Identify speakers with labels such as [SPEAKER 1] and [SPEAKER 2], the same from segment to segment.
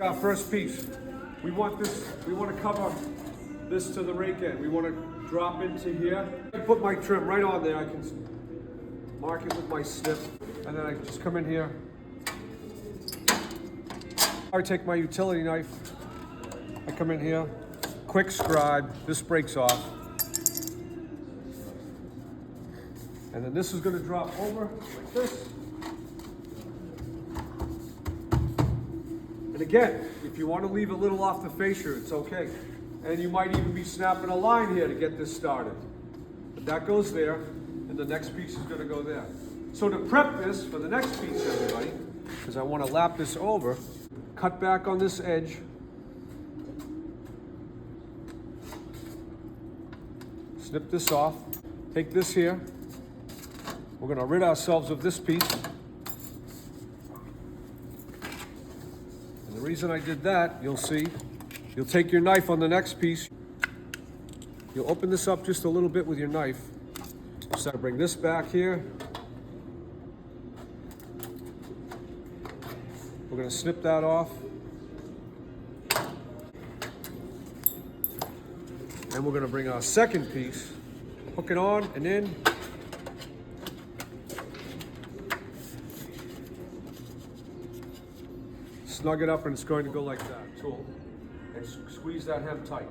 [SPEAKER 1] Our first piece. We want to cover this to the rake end. We want to drop into here. I put my trim right on there. I can mark it with my snip. And then I just come in here. I take my utility knife. I come in here. Quick scribe. This breaks off. And then this is going to drop over like this. And again, if you want to leave a little off the fascia, it's okay. And you might even be snapping a line here to get this started. But that goes there, and the next piece is going to go there. So to prep this for the next piece, everybody, because I want to lap this over, cut back on this edge. Snip this off. Take this here. We're going to rid ourselves of this piece. And the reason I did that, you'll see, you'll take your knife on the next piece. You'll open this up just a little bit with your knife. So bring this back here. We're going to snip that off. And we're going to bring our second piece, hook it on and in. Snug it up, and it's going to go like that, tool. And squeeze that hem tight.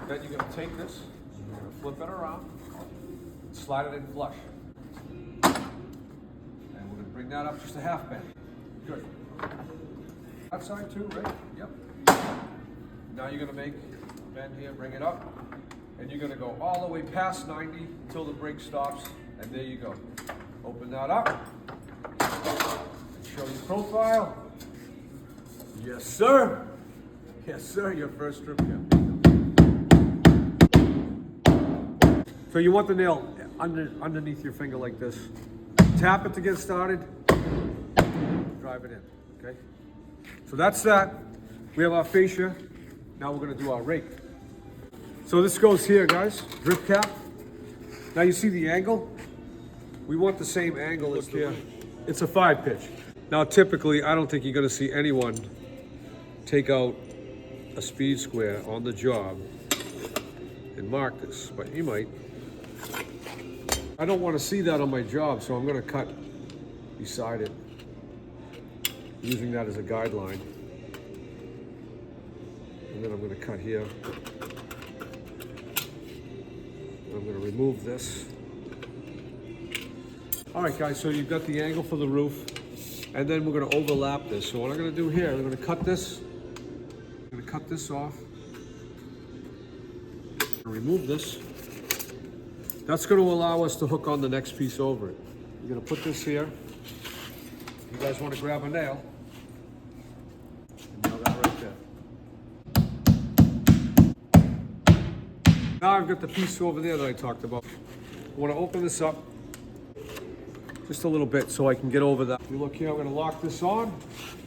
[SPEAKER 1] Then you're going to take this, you're going to flip it around, slide it in flush. And we're going to bring that up just a half bend. Good. That side too, right? Yep. Now you're going to make a bend here, bring it up, and you're going to go all the way past 90 until the brake stops, and there you go. Open that up. Show your profile. Yes, sir. Yes, sir. Your first trim cap. So you want the nail underneath your finger like this. Tap it to get started. Drive it in. Okay. So that's that. We have our fascia. Now we're going to do our rake. So this goes here, guys. Drip cap. Now you see the angle. We want the same angle as here. It's a 5-pitch. Now, typically, I don't think you're going to see anyone take out a speed square on the job and mark this, but you might. I don't want to see that on my job, so I'm going to cut beside it, using that as a guideline. And then I'm going to cut here. I'm going to remove this. All right, guys, so you've got the angle for the roof. And then we're going to overlap this. So what I'm going to do here, I'm going to cut this. I'm going to cut this off. Remove this. That's going to allow us to hook on the next piece over it. You're going to put this here. You guys want to grab a nail. And nail that right there. Now I've got the piece over there that I talked about. I want to open this up just a little bit so I can get over that. You look here, I'm going to lock this on.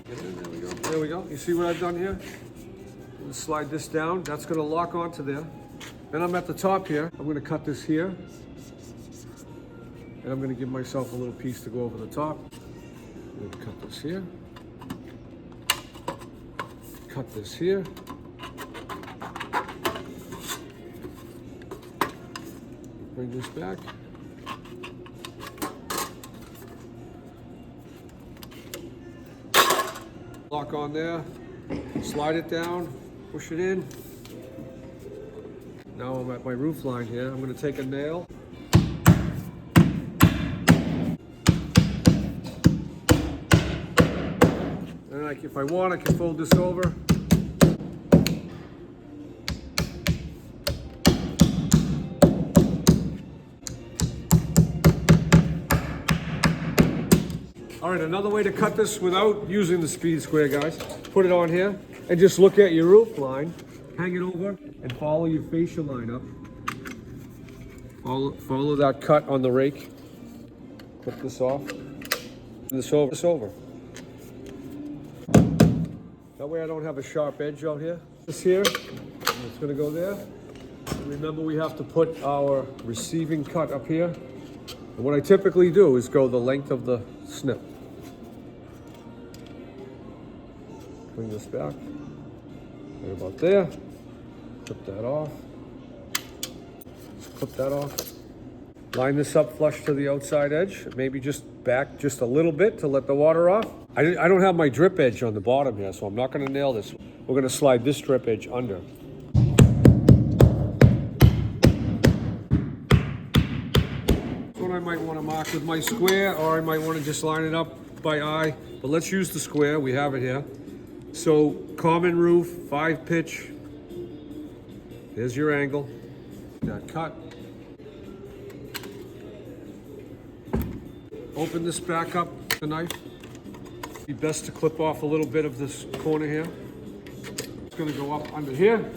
[SPEAKER 1] Get in, there we go. There we go. You see what I've done here? I'm going to slide this down. That's going to lock onto there. Then I'm at the top here. I'm going to cut this here. And I'm going to give myself a little piece to go over the top. I'm going to cut this here. Cut this here. Bring this back. Lock on there, slide it down, push it in. Now I'm at my roof line here. I'm going to take a nail. And if I want, I can fold this over. All right, another way to cut this without using the speed square, guys. Put it on here and just look at your roof line, hang it over, and follow your fascia line up. Follow that cut on the rake. Put this off. This over. That way I don't have a sharp edge out here. This here, and it's gonna go there. And remember, we have to put our receiving cut up here. And what I typically do is go the length of the snip. Bring this back. Right about there. Clip that off. Clip that off. Line this up flush to the outside edge. Maybe just back just a little bit to let the water off. I don't have my drip edge on the bottom here, so I'm not going to nail this. We're going to slide this drip edge under. This one I might want to mark with my square, or I might want to just line it up by eye. But let's use the square. We have it here. So common roof, 5 pitch. There's your angle. That cut. Open this back up with the knife. Be best to clip off a little bit of this corner here. It's going to go up under here.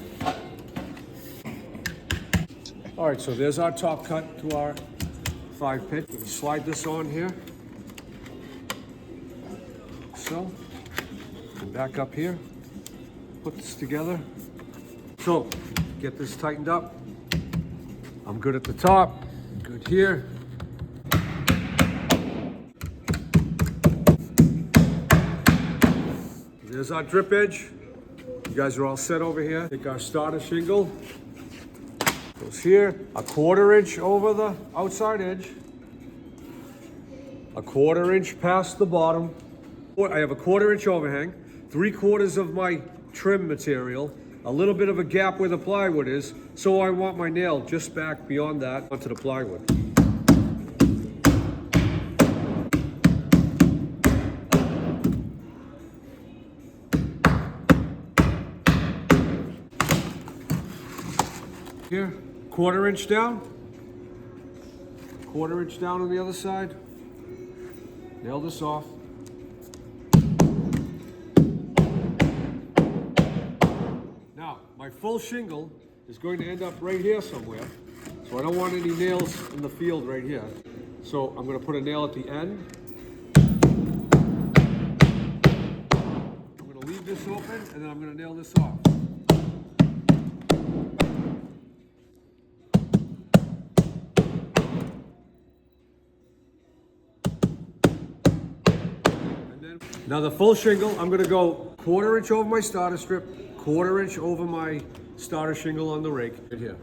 [SPEAKER 1] All right, so there's our top cut to our 5 pitch. We can slide this on here. So, and back up here. Put this together. So, get this tightened up. I'm good at the top. Good here. There's our drip edge. You guys are all set over here. Take our starter shingle. Goes here. A 1/4 inch over the outside edge. A 1/4 inch past the bottom. I have a 1/4 inch overhang. 3/4 of my trim material. A little bit of a gap where the plywood is. So I want my nail just back beyond that onto the plywood. Here, 1/4 inch down. 1/4 inch down on the other side. Nail this off. Now, my full shingle is going to end up right here somewhere. So I don't want any nails in the field right here. So I'm going to put a nail at the end. I'm going to leave this open and then I'm going to nail this off. Now the full shingle, I'm going to go 1/4 inch over my starter strip, 1/4 inch over my starter shingle on the rake right here.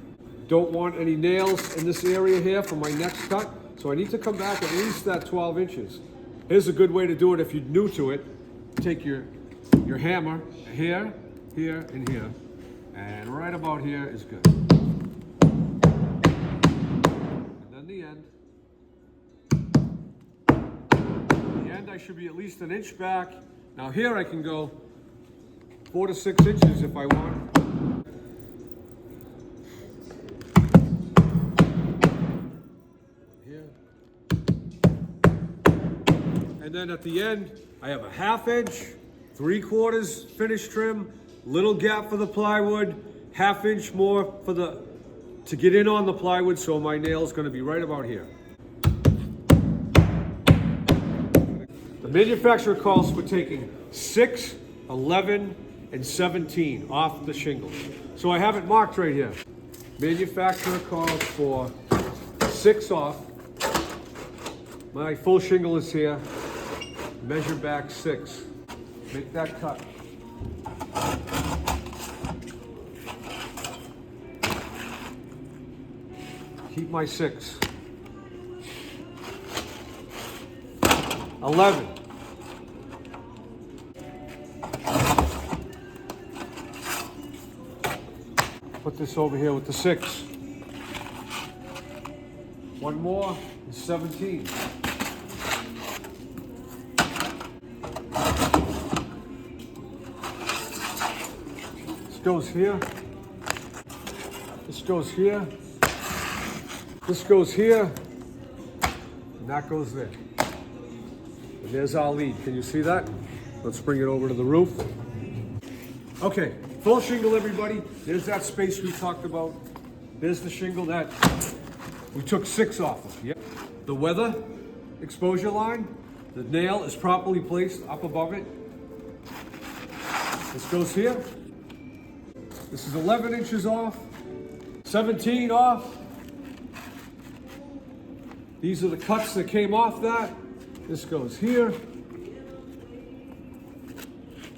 [SPEAKER 1] Don't want any nails in this area here for my next cut, so I need to come back at least that 12 inches. Here's a good way to do it if you're new to it. Take your hammer here, here, and here, and right about here is good. And then the end. I should be at least 1 inch back. Now here I can go 4 to 6 inches if I want. Here. And then at the end, I have a 1/2 inch, 3/4 finished trim, little gap for the plywood, 1/2 inch more for to get in on the plywood, so my nail is going to be right about here. The manufacturer calls for taking 6, 11, and 17 off the shingles. So I have it marked right here. Manufacturer calls for 6 off. My full shingle is here. Measure back 6. Make that cut. Keep my 6. 11. Put this over here with the 6. One more is 17. This goes here. This goes here. This goes here. And that goes there. And there's our lead. Can you see that? Let's bring it over to the roof. Okay, full shingle, everybody. There's that space we talked about. There's the shingle that we took 6 off of. Yep. The weather exposure line, the nail is properly placed up above it. This goes here. This is 11 inches off, 17 off. These are the cuts that came off that. This goes here.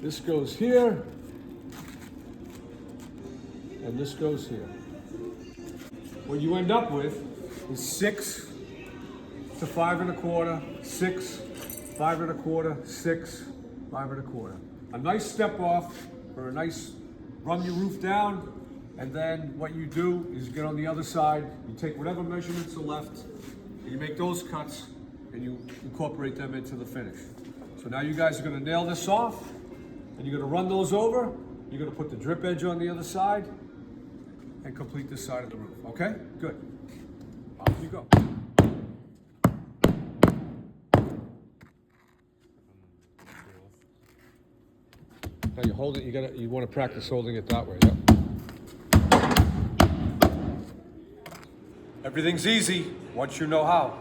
[SPEAKER 1] This goes here, and this goes here. What you end up with is 6 to 5 1/4, 6, 5 1/4, 6, 5 1/4. A nice step off for a nice run your roof down, and then what you do is get on the other side, you take whatever measurements are left, and you make those cuts, and you incorporate them into the finish. So now you guys are gonna nail this off, and you're gonna run those over, you're gonna put the drip edge on the other side, and complete this side of the roof, okay? Good. Off you go. Now you hold it, you want to practice holding it that way, yep. Everything's easy once you know how.